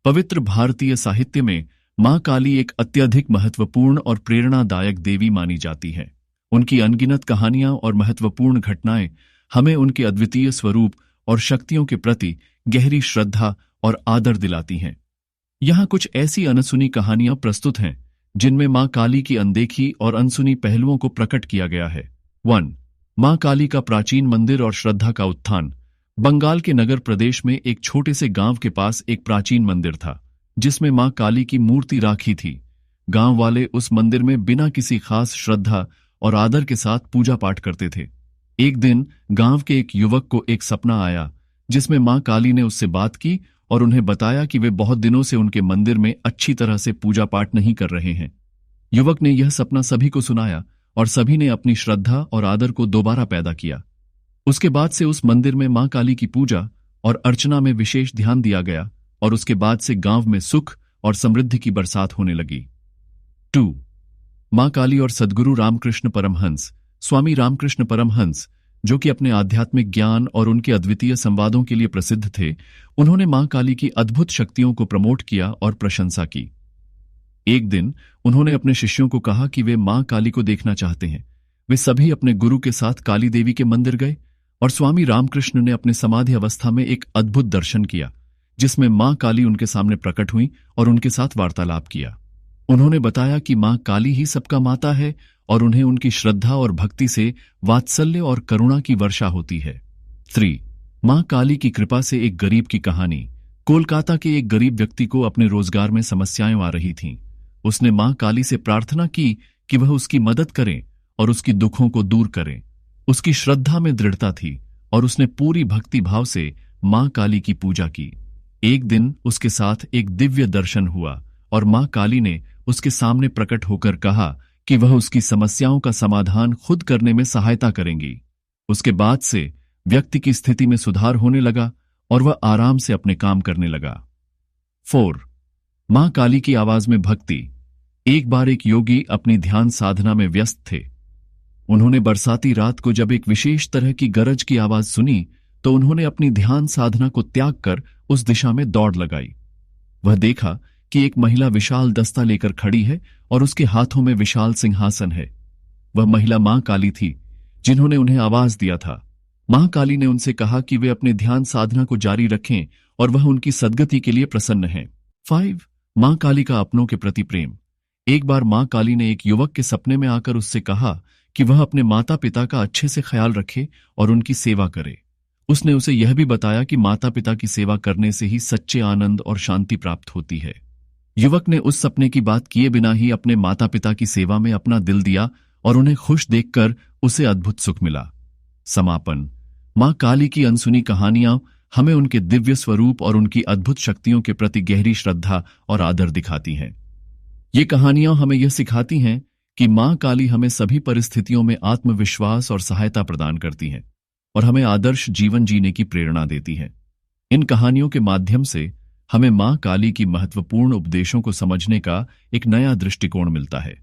पवित्र भारतीय साहित्य में मां काली एक अत्यधिक महत्वपूर्ण और प्रेरणादायक देवी मानी जाती है। उनकी अनगिनत कहानियां और महत्वपूर्ण घटनाएं हमें उनके अद्वितीय स्वरूप और शक्तियों के प्रति गहरी श्रद्धा और आदर दिलाती हैं। यहाँ कुछ ऐसी अनसुनी कहानियां प्रस्तुत हैं जिनमें मां काली की अनदेखी और अनसुनी पहलुओं को प्रकट किया गया है। 1. मां काली का प्राचीन मंदिर और श्रद्धा का उत्थान। बंगाल के नगर प्रदेश में एक छोटे से गांव के पास एक प्राचीन मंदिर था जिसमें मां काली की मूर्ति राखी थी। गांव वाले उस मंदिर में बिना किसी खास श्रद्धा और आदर के साथ पूजा पाठ करते थे। एक दिन गांव के एक युवक को एक सपना आया जिसमें मां काली ने उससे बात की और उन्हें बताया कि वे बहुत दिनों से उनके मंदिर में अच्छी तरह से पूजा पाठ नहीं कर रहे हैं। युवक ने यह सपना सभी को सुनाया और सभी ने अपनी श्रद्धा और आदर को दोबारा पैदा किया। उसके बाद से उस मंदिर में मां काली की पूजा और अर्चना में विशेष ध्यान दिया गया और उसके बाद से गांव में सुख और समृद्धि की बरसात होने लगी। 2. मां काली और सद्गुरु रामकृष्ण परमहंस। स्वामी रामकृष्ण परमहंस, जो कि अपने आध्यात्मिक ज्ञान और उनके अद्वितीय संवादों के लिए प्रसिद्ध थे, उन्होंने मां काली की अद्भुत शक्तियों को प्रमोट किया और प्रशंसा की। एक दिन उन्होंने अपने शिष्यों को कहा कि वे मां काली को देखना चाहते हैं। वे सभी अपने गुरु के साथ काली देवी के मंदिर गए और स्वामी रामकृष्ण ने अपने समाधि अवस्था में एक अद्भुत दर्शन किया जिसमें मां काली उनके सामने प्रकट हुई और उनके साथ वार्तालाप किया। उन्होंने बताया कि मां काली ही सबका माता है और उन्हें उनकी श्रद्धा और भक्ति से वात्सल्य और करुणा की वर्षा होती है। 3. मां काली की कृपा से एक गरीब की कहानी। कोलकाता के एक गरीब व्यक्ति को अपने रोजगार में समस्याएं आ रही थीं। उसने मां काली से प्रार्थना की कि वह उसकी मदद करें और उसकी दुखों को दूर करें। उसकी श्रद्धा में दृढ़ता थी और उसने पूरी भक्ति भाव से मां काली की पूजा की। एक दिन उसके साथ एक दिव्य दर्शन हुआ और मां काली ने उसके सामने प्रकट होकर कहा कि वह उसकी समस्याओं का समाधान खुद करने में सहायता करेंगी। उसके बाद से व्यक्ति की स्थिति में सुधार होने लगा और वह आराम से अपने काम करने लगा। 4. मां काली की आवाज में भक्ति। एक बार एक योगी अपनी ध्यान साधना में व्यस्त थे। उन्होंने बरसाती रात को जब एक विशेष तरह की गरज की आवाज सुनी तो उन्होंने अपनी ध्यान साधना को त्याग कर उस दिशा में दौड़ लगाई। वह देखा कि एक महिला विशाल दस्ता लेकर खड़ी है और उसके हाथों में विशाल सिंहासन है। वह महिला मां काली थी जिन्होंने उन्हें आवाज दिया था। मां काली ने उनसे कहा कि वे अपने ध्यान साधना को जारी रखें और वह उनकी सद्गति के लिए प्रसन्न हैं। 5. मां काली का अपनों के प्रति प्रेम। एक बार मां काली ने एक युवक के सपने में आकर उससे कहा कि वह अपने माता पिता का अच्छे से ख्याल रखे और उनकी सेवा करे। उसने उसे यह भी बताया कि माता पिता की सेवा करने से ही सच्चे आनंद और शांति प्राप्त होती है। युवक ने उस सपने की बात किए बिना ही अपने माता पिता की सेवा में अपना दिल दिया और उन्हें खुश देखकर उसे अद्भुत सुख मिला। समापन। मां काली की अनसुनी कहानियां हमें उनके दिव्य स्वरूप और उनकी अद्भुत शक्तियों के प्रति गहरी श्रद्धा और आदर दिखाती हैं। ये कहानियां हमें यह सिखाती हैं कि मां काली हमें सभी परिस्थितियों में आत्मविश्वास और सहायता प्रदान करती हैं और हमें आदर्श जीवन जीने की प्रेरणा देती हैं। इन कहानियों के माध्यम से हमें मां काली की महत्वपूर्ण उपदेशों को समझने का एक नया दृष्टिकोण मिलता है।